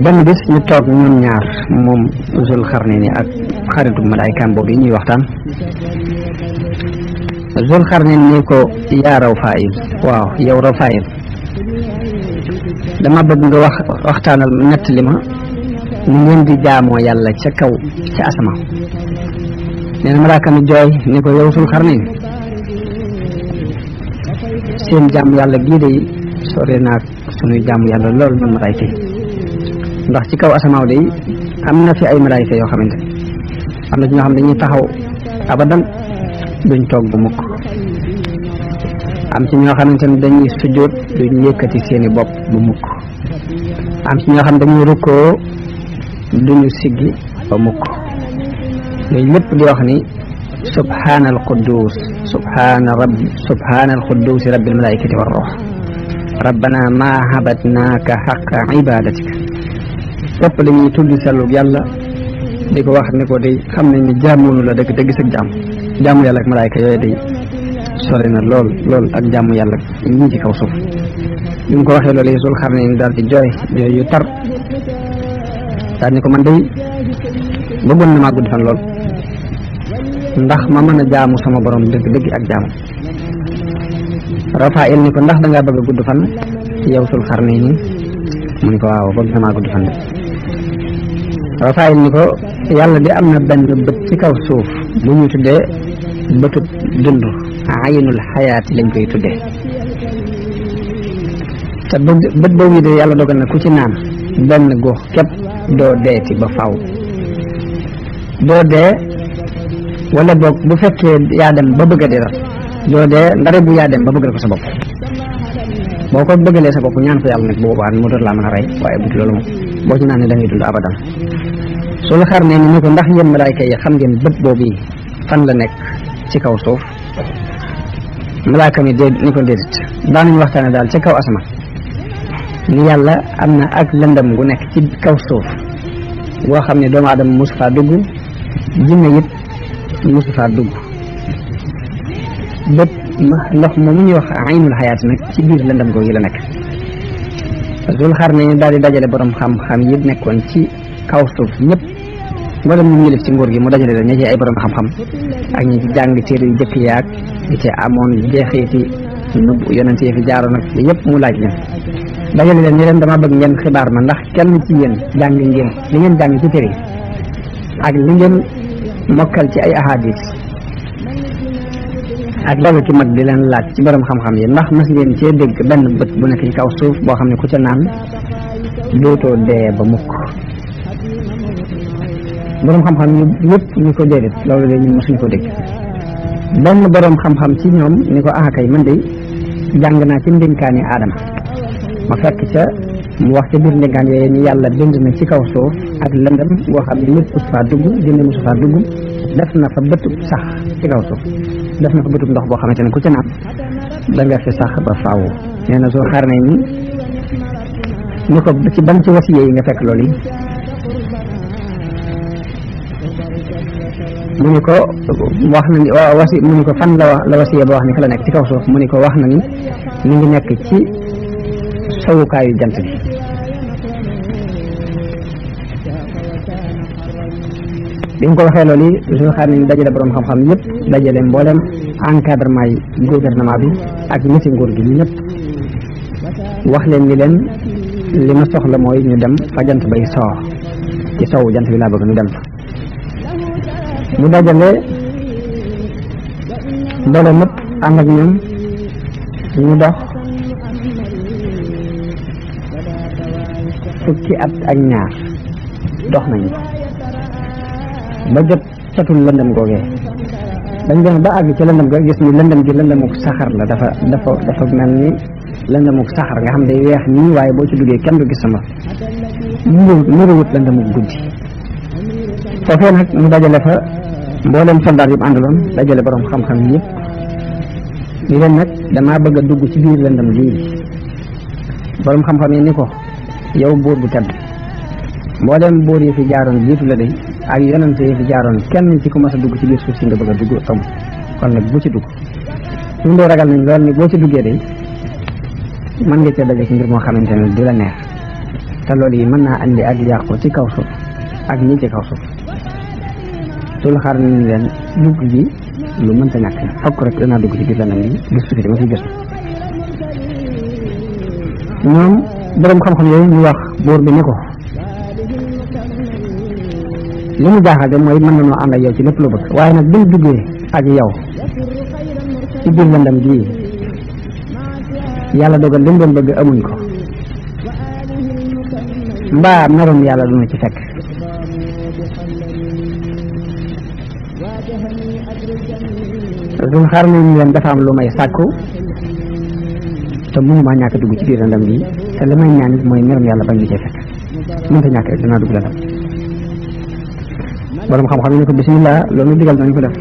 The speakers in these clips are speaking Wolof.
benn bis ñu toog ñun ñaar moom Zul Xarnayni ak xaritu malaayikaam boobu yi ñuy waxtaan. Zul Xarnayni ni ko yaa Rafaayil, waaw yow Rafaayil, dama bëgg nga waxtaanal nettali ma ni ngeen di jaamoo yàlla ca kaw ca asamaan. nee na malaaka mi jooy ni ko yow Zul Xarnayni, seen jaamu yàlla gii de sore naag sunuy jaamu yàlla lool man malaayka yi, ndax ci kaw asamaaw de am na fi ay malaayka yoo xamante am na ci ñoo xam dañuy taxaw abadan duñ toog bu mukk, am ci ñoo xamante ne dañuy sujjóot duñ yëkkati seeni bopp bu mukk, am ci ñoo xam dañuy rukkoo duñu siggi ba mukk. yooyu lépp di wax ni subhaanal quddus subhaanal quddus rabbil malaikati war ruux rabbana ma habadnaaka xaqa ibadatika. lépp dañuy tudd sellu yàlla di ko wax ni ko day xam nañ ni jaamoonu la dëgg dëgg sa jaamu yàlla ak malaayka yooyu day sore na lool lool ak jaamu yàlla ñii ci kaw suuf. bi mu ko waxee loolu Zul Xarnayni daal di jooy yu tar daal ni ko man day bëggoon na maa gudd fan lool ndax ma mën a jaamu sama borom dëgg dëgg ak jaamu. Rafaayil ni ko ndax da ngaa bëgg a gudd fan yow Zul Xarnayni, mu ni ko waaw bëgg na maa gudd fan de. Rafaayil ni ko yàlla di am na benn bët ci kaw suuf bu ñu tuddee bëtub dund, aynul xayaati lañ koy tuddee, te bët boobu de yàlla dogal na ku ci naan benn góox képp doo deeti ba faw doo dee, wala boog bu fekkee yaa dem ba bëgg a dee doo dee ndare bu yaa dem ba bëggal ko sa bopp. boo ko bëggalee sa bopp ñaan ko yàlla nag bu boobaa mu door laa mën a rey, waaye bu loolu moom boo ci naan ne da ngay dund abadan. Zul Xarnayni ni ko ndax yéen malaayka yi xam ngeen bët boobu fan la nekk ci kaw suuf. malaaka mi ni ko déedéet, daanañu waxtaane daal ca kaw asamaan ni yàlla am na ak lëndëm gu nekk ci kaw suuf boo xam ne doomu aadama mosu faa dugg, jinne it mosu faa dugg. bët ndox moomu ñuy wax aynul xayaat nag ci biir lëndëm googu yi la nekk. Zul Xarnayni daal di dajale borom xam-xam yi nekkoon ci kaw suuf ñëpp, mboolem ñu ngi ci nguur gi mu dajale leen ña ci ay borom xam-xam ak ñi ci jàng téere yu jëkk yaag ñi ci amoon jeexiti nubbu yonent yi fi jaaroon ak yëpp mu laaj leen dajale leen ñu leen dama bëgg ngeen xibaar ma ndax kenn ci yéen jàng ngeen li ngeen jàng ci téere ak li ngeen mokkal ci ay ahadis ak loolu ci mag di leen laaj ci borom xam-xam yi ndax mas ngeen cee dégg benn bët bu nekk ci kaw suuf boo xam ne ku ca naan dootoo dee ba mukk. borom xam-xam yi yëpp ñu ko déedéet loolu de ñun mosuñ ko dégg. benn borom xam-xam ci ñoom ni ko kay man de jàng naa ci ndénkaani Aadama ma fekk ca mu wax ca biir ndénkaan yooyu ni yàlla bind na ci kaw suuf ak lëndëm boo xam ne nit mosu faa dugg jinne mosu faa dugg, def na fa bëtub sax ci kaw suuf, def na fa bëtub ndox boo xamante ne ku ca naan da nga fi sax ba faaw. nee na Zul Xarnayni ni ko ci ban ci wasiye yi nga fekk loolu yi. mu ni ko wax na ni mu ni ko fan la wasiya ba wax ni fa la nekk ci kaw suuf. mu ni ko wax na ni mi ngi nekk ci sowukaayu jant bi. bi mu ko waxee loolu yi Zul Xarnayni dajale borom xam-xam yëpp, dajale mboolem encadrement yi gouvernement bi ak ñetti nguur gi ñëpp, wax leen ni leen li ma soxla mooy ñu dem fa jant bay soo ci sowu jant bi laa bëgg ñu dem fa. mu dajale mbooloo mëpp ànd ak ñoom ñu dox fukki at ak ñaar dox nañu ba jot catul lëndëm googee. dañ dem ba àgg ci lëndëm googee gis ni lëndëm gi lëndëmuk saxar la, dafa mel ni lëndëmuk saxar nga xam day weex nii, waaye boo ci duggee kenn du gis sama nuruwut lëndëmuk guddi. foofee nag mu dajale fa mboolem soldaar yi mu àndaloon, dajale borom xam-xam yi yëpp ni leen nag damaa bëgg a dugg ci biir lëndëm lii. borom xam-xam yi ni ko yow buur bu tedd, mboolem buur yi fi jaaroon jiitu la de ak yonente yi fi jaaroon kenn ci ku mas a dugg ci biir suuf si nga bëgg a dugg amul, kon nag bu ci dugg. suñu dee ragal nañ lool ni boo ci duggee de mën nga cee daje ci mbir moo xamante ne du la neex. te loolu yi mën naa andi ak yàqu ci kaw suuf ak ñi ci kaw suuf sul xar nañu leen dugg gi lu mënta ñàkk fokk rek danaa dugg ci biir lëndëm gi gëstu fi dama fi gëstu ñoom borom xam-xam yooyu ñu wax buur bi ne ko li mu jaaxal de mooy mën nañoo ànd ak yow ci lépp lu bëgg waaye nag biñ duggee ak yow ci biir lëndëm gii yàlla dogal li mu doon bëgg amuñ ko mbaa merum yàlla duna ci fekk suñ xar nañ leen dafa am lu may sàkku te mënumaa ñàkk dugg ci biir lëndëm gi te li may ñaan it mooy merum yàlla bañ ñu cee fekk mënta ñàkk rek dinaa dugg lëndëm borom xam-xam yi ne ko bismillah loolu digal nañ ko def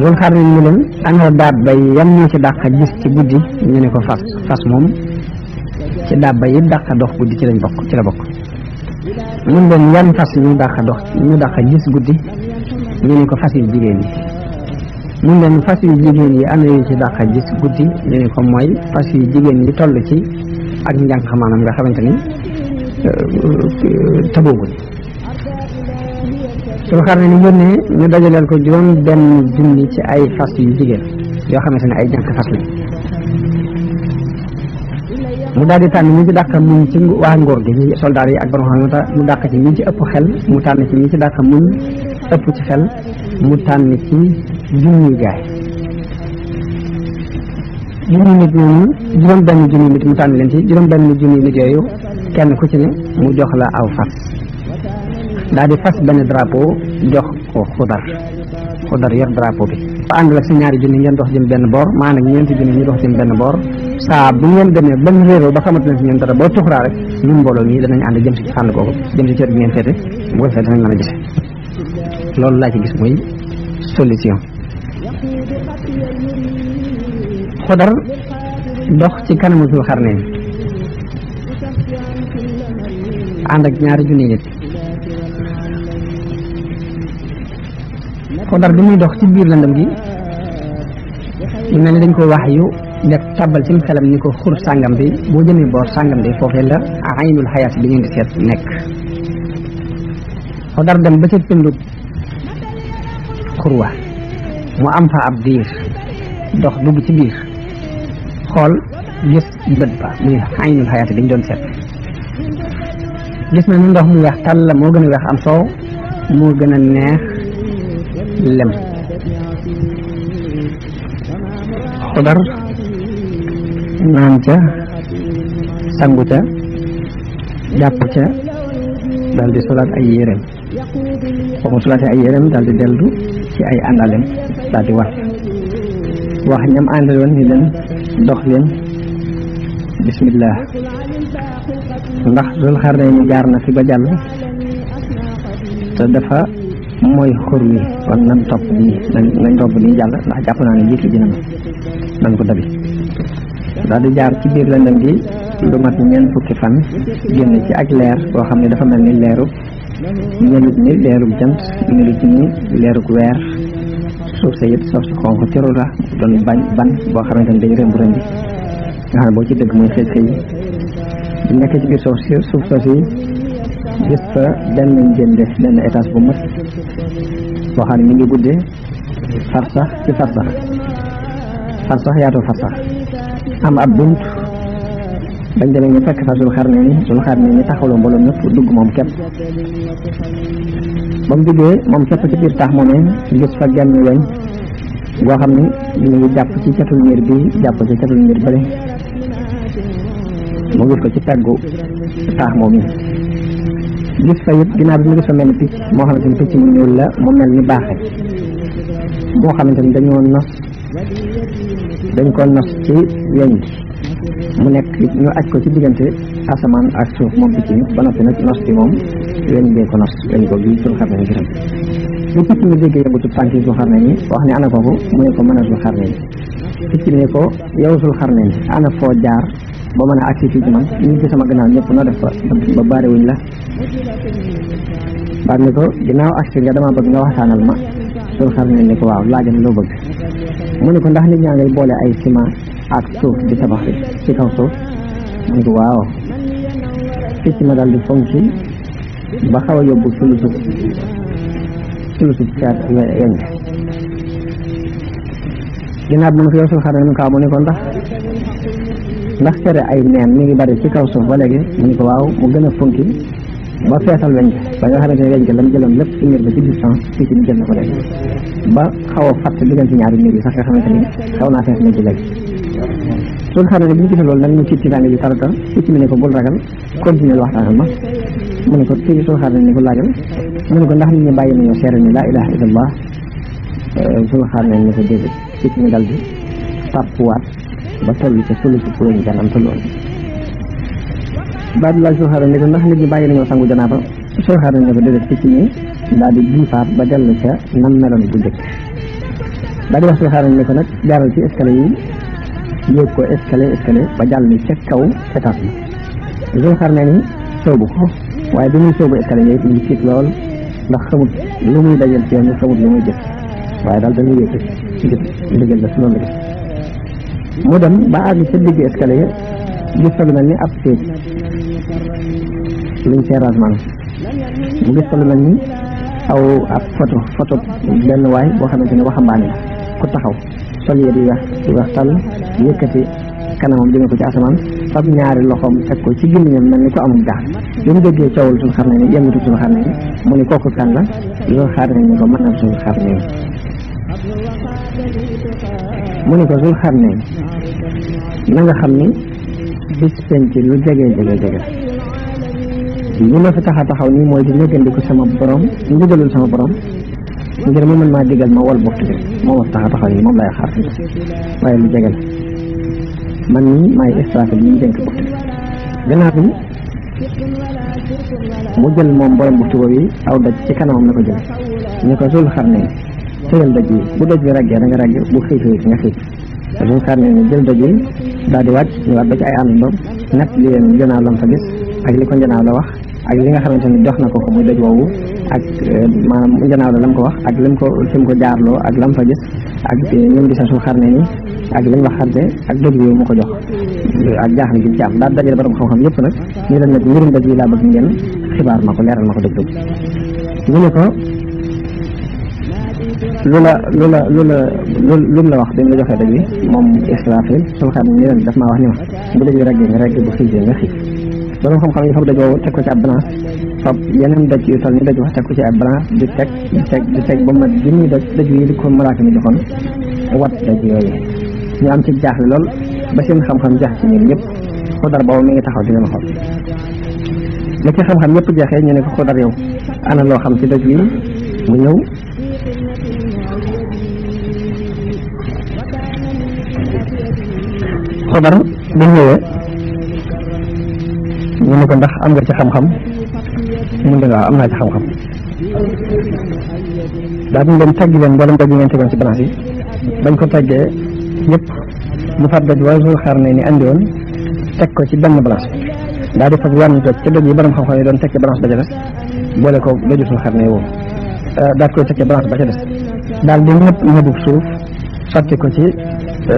loolu xaar nañ ne leen ana daab bay yan ñoo ci dàq gis ci guddi ñu ne ko fas moom ci daab bay yi dàq dox guddi ci lañ bokk ci la bokk mun leen yan fas ñu dàq gis guddi ñu ne ko fas yu jigéen yi mun leen fas yu jigéen yi ana yu ci dàq gis guddi ñu ne ko mooy fas yu jigéen yi toll ci ak njàng maanaam nga xamante ni tëboogul su xar ne ni yónnee ñu dajaleel ko juróom benn junni ci ay fas yu jigéen yoo xamante ne ay jànk fas lañ mu daal di tànn ñi ci dàq muñ ci waa ngóor gi ñi soldaar yi ak borom xam mu dàq ci ñi ci ëpp xel mu tànn ci ñi ci dàq muñ ëpp ci xel mu tànn ci junni gaay junni nit ñooñu juróom benn junni nit mu tànn leen ci juróom benn junni nit yooyu kenn ku ci ne mu jox la aw fas daal di fas benn drapeau jox ko xudar yor drapeau bi ba ànd la si ñaari junni ngeen dox jëm benn boor maanaam ñeenti junni ñu dox jëm benn boor saa bu ngeen demee benn réeroo ba xamante ne si ñoom dara boo tuxuraa rek ñun mbooloo nii danañ ànd jëm si fànn googu jëm si cër bi ngeen féete bu ko defee danañ mën a gise loolu laa ci gis muy solution xudar dox ci kanamu Zul Xarnayn ànd ak ñaari junni nit xudar bi muy dox ci biir lëndëm gi ñu mel ni dañ ko wax yu def tàbbal ci xelam ni ko xur sàngam bi boo jëmee boor sàngam bi foofee la aynul xayaat bi ngeen di seet nekk xudar dem ba ca tëndu xurwa mu am fa ab diir dox dugg ci biir xool gis bët ba muy aynul xayaat bi ñu doon seet gis na ni ndox mu weex tàll la moo gën a weex am soow moo gën a neex lem xudar naan ca sangu ca jàpp ca daal di solaat ay yéreem boo mu solaatee ay yéreem daal di dellu ci ay àndalem daal di wax ñam àndaloon ni leen dox leen bismillah ndax Zul Xarnayn jaar na fi ba jàll te dafa mooy xur wi kon nañ topp nii jàll ndax jàpp naa ne jiitu dina ma nañ ko dabi daal di jaar ci biir lëndëm gi lu mat ñeent fukki fan génn ci ak leer boo xam ne dafa mel ni leerub ñelut ni leerub jant ñelut ni leerub weer suuf sa yëpp suuf si xonq cëru la doon ban boo xamante ni dañ rëmb rëmbi nga xam ne boo ci dëgg mooy xëy xëy bu nekkee ci biir suuf soof yi gis fa benn njënde benn étage bu mat boo xam ne mi ngi guddee farsax ci farsax yaatu farsax am ab bunt bañ demee ñu fekk fa Zul Xarnayn taxawloo mbooloo ñëpp dugg moom képp ba mu duggee moom képp ci biir taax moomee gis fa genn weñ boo xam ne ñu ngi jàpp ci catul miir bi jàpp ci catul miir bële mu gis ko ci peggu taax moom yi gis fa it ginnaaw bi mu gis fa mel ni picc moo xamante ni picc mu ñuul la mu mel ni baaxe boo xamante ni dañ ko nos ci weñ gi mu nekk ñu aj ko ci diggante asamaan ak suuf moom picc mi ba noppi nag nos bi moom weñ bee ko nos weñ ko bii Zul Xarnayn gisam bu picc mi déggee yëngatu tànk yi Zul Xarnayn wax ne ana kooku mu ne ko mën a Zul Xarnayn picc mi ne ko yow Zul Xarnayn ana foo jaar ba mën a agsi fii ci man ñu ci sama gannaaw ñëpp noo def ba baariwuñ la baat ni ko ginnaaw agsi nga dama bëgg nga waxtaanal ma Zul Xarnayn ne ko waaw laajal loo bëgg mu ne ko ndax nit ñaa ngay boole ay ciment ak suuf di tabax ci kaw suuf mu ne ko waaw picc ma daal di fonki ba xaw a yóbbu sulusub caat weñ ginnaaw bi mu ko yow sul xarne mu kaa mu ne ko ndax cere ay neen mi ngi bari ci kaw suuf ba léegi mu ne ko waaw mu gën a fonki ba feesal weñ ba nga xamante ne weñ ga lam jëloon lépp ci mbir ba ci distance picc mi jël na ko léegi ba xaw a fatt diggante ñaari mbir yi sax nga xamante ni xaw naa fees na ci léegi sul xarne bi ñu gisee loolu nag ñu ci tànga ji tarata picc mi ne ko bul ragal continuer waxtaan ma mu ne ko ci sul xarne ni ko laajal mu ne ko ndax nit ñi bàyyi nañoo seere ni laa ilaha illallah sul xarne ni ko déedéet picc mi dal di tàppuwaat ba toll ca sulusu weñ ga nam tolloon daal di laaj sul xarne ni ko ndax nit ñi bàyyi nañoo sangu janaaba sul xarne ni ko déedéet picc mi daal di jiifaat ba dellu ca nam meloon bu njëkk daal di wax sul xarne ni ko nag jaaral ci escalier yi yéeg ko escalier ba jàll ca kaw étape bi sul xarne ni soobu ko waaye bi muy soobu escalier yi mu ngi tiit lool ndax xamut lu muy dajal ci yoon xamut lu muy jëf waaye daal dañuy yéeg ngir ndigal la si noonu la mu dem ba àgg ca digg escalier gis fa lu mel ni ab séet luñ seeraas maanaam mu gis fa lu mel ni ab photo benn waay boo xamante ne waxambaane la ku taxaw sol yére yu weex tàll yëkkati kanamam jëme ko ci asamaan fab ñaari loxoom teg ko ci gémmiñam mel ni ko amul jaax bi mu déggee coowul sul xarne ni yëngatu sul xarne ni mu ni kooku kan la sul xarne ni ko mën na sul xarne ni mu ni ko sul xarne na nga xam ni bis penc lu jege li ma fi taxaw nii mooy di néggandiku sama borom ndigalul sama borom ngir mu mën maa digal ma wol boftu bi moo ma fi taxaw nii moom lay xaar waaye lu jege la man nii maay stratégie bi ñu dénk boftu bi gannaaw bi mu jël moom borom boftu boobu yi aw daj ci kanamam na ko jël ñu ko sul xarne tëral daj yi bu daj bi raggee da nga ragg bu xiif nga xiif sul xarne ni jël daj yi daal di wàcc ñu waat ba ci ay àndandoom nett li leen njanaaw lam fa gis ak li ko njanaaw la wax ak li nga xamante ni jox na ko muy daj woowu ak maanaam njanaaw la lam ko wax ak lim ko fi mu ko jaarloo ak lam fa gis ak ñoom gisa sul xarne ni ak li mu wax xante ak dëgg yooyu mu ko jox ak jaaxle gi ci am daal dajale borom xam-xam yëpp nag ñu leen nag mbirum dëgg yi laa bëgg ngeen xibaar ma ko leeral ma ko dëgg ñu ne ko lu la wax dañ la joxee dëgg bi moom Israfil sul xarne ni leen daf maa wax ni ma bu dëgg bi reggee nga regg bu xiifee nga xiif borom xam-xam yi fab daj woowu teg ko ci ab balance fab yeneen daj yu toll ni daj wax teg ko ci ab balance di teg ba mat junni daj yi di ko malaaka mi joxoon wat daj yooyu ñu am ci jaaxle lool ba seen xam-xam jaax ci ñun ñëpp Xudar boobu mi ngi taxaw di leen xool la ci xam-xam ñëpp jeexee ñu ne ko Xudar yow ana loo xam ci daj wi mu ñëw Xudar bu ñëwee ñu ne ko ndax am nga ci xam-xam mun da nga am naa ci xam-xam daa duñ leen taggi leen mboolem daj yi ngeen tegoon ci balance yi bañ ko taggee yëpp mu fat daj waa sul xarne ni andi woon teg ko ci benn balance daa di fab wenn doj ca doj yi borom xam-xam yi doon teg ci balance ba ca des boole ko doju sul xarne woowu daal koy teg ci balance ba ca des daal di ñëpp suuf sotti ko ci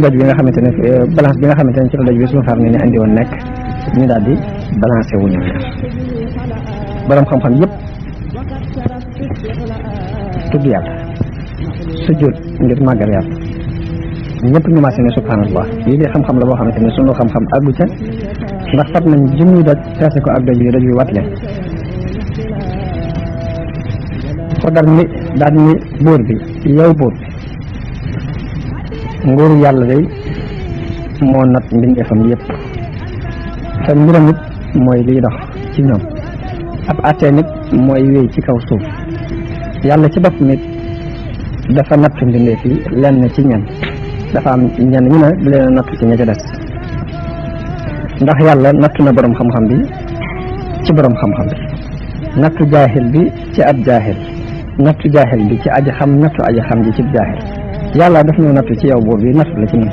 doj bi nga xamante ne balance bi nga xamante ne ci la doj bi sul xarne ni andi woon nekk ñu daal di balancé wu ñoom ñaar borom xam-xam yëpp tudd yàlla sujjóot ngir màggal yàlla ñëpp ñu maase ne subhanallah lii de xam-xam la boo xamante ne sunu xam-xam àggu ca ndax fat nañ junni doj feese ko ak doj bi wat leen Xudar ni daal ni buur bi yow buur bi nguuru yàlla day moo nat mbindeefam yëpp te mbiram it mooy liy dox ci ñoom ab àttee nit mooy wéy ci kaw suuf yàlla ci bopp nit dafa natt mbindeef yi lenn ci ñen dafa am ñenn ñu ne di leen natt ci ña ca des ndax yàlla nattu na borom xam-xam bi ci borom xam-xam bi nattu jaahil bi ci ab jaahil nattu jaahil bi ci aji xam nattu aji xam ji ci jaahil yàlla daf ñu nattu ci yow buur bi nattu la ci ñun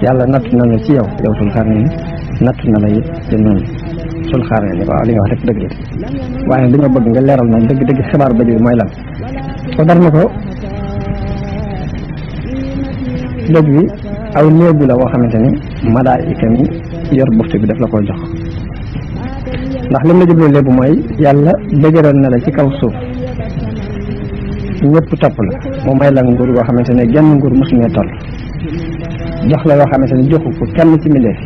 yàlla nattu na la ci yow sul xarne ni nattu na la it ci noonu sul xarne ni waaw li nga wax rek dëgg la waaye dañoo bëgg nga leeral na dëgg xibaar ba bi mooy lan ko dar na ko dëgg bi aw néegu la boo xamante ni malaayika mi yor buftu bi daf la ko jox ndax lim la jubloo lépp mooy yàlla dëgëral na la ci kaw suuf ñëpp topp la mu may la nguur goo xamante ne genn nguur mosuñee toll jox la loo xamante ne joxu ko kenn ci mbindeef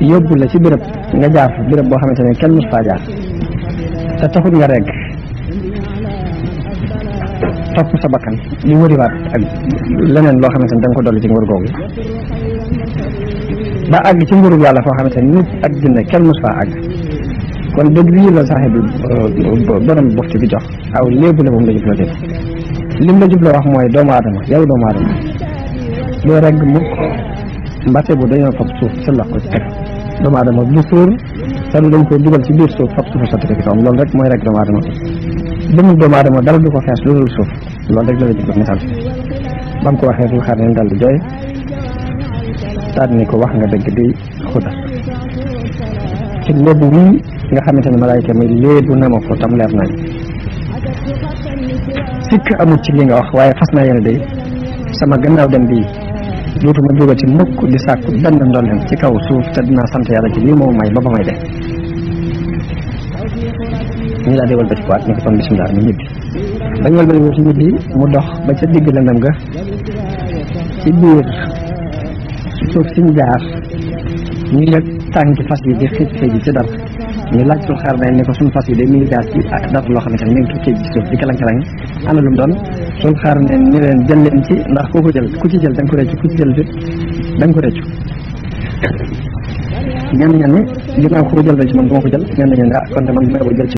yóbbu la ci béréb nga jaar fa béréb boo xamante ne kenn mos faa jaar te taxut nga regg topp sa bakkan di wëriwaat ak leneen loo xamante ne da nga ko dolli ci nguur googu ba àgg ci nguurug yàlla foo xamante ne nit ak jinne kenn mos faa àgg kon dëgg lii la saaxibu borom bofti bi jox aw léebu la moom la jubloo def lim la jubloo wax mooy doomu aadama yow doomu aadama doo regg mukk mbate bu dañoo fab suuf sëllax ko ci teg doomu aadama bu suur te dañ ko dugal ci biir suuf fab suufa sotti ko ci kawam loolu rek mooy regg doomu aadama demul doomu aadama dara du ko fees lu dul suuf loolu rek la la jubloo misaal ba mu ko waxee Dul Xarnayn dal di jooy daal ni ko wax nga dëgg di xuda ci léebu wii nga xamante ne malaayka mi léebu na ma ko tam leer nañ sikk amul ci li nga wax waaye fas naa yéene day sama gannaaw dem bii dootuma jógati mukk di sàkku benn ndolleen ci kaw suuf te dinaa sant yàlla ci lii moo may ba may def ñu daal di wëlbati ko waat ni ko kon bisimilah ñu ñibbi bañ wëlbati ko ci ñibbi mu dox ba ca digg lëndëm ga ci biir suuf siñ jaar ñu yëg tànki fas yi di xiij xiij ci dara ñu laaj Dul Xarnayn ne ko suñu fas yi de mi ngi jaar ci dara loo xamante ne mi ngi tukkee ci suuf di kalang-kalang ana lu mu doon Dul Xarnayn ni leen jël leen ci ndax ku jël da nga ko rëccu ku ci jël fit da nga ko rëccu ñenn ñi ginnaaw ku ko jël rek man du ma ko jël ñenn ñi kon de man may ko jël ci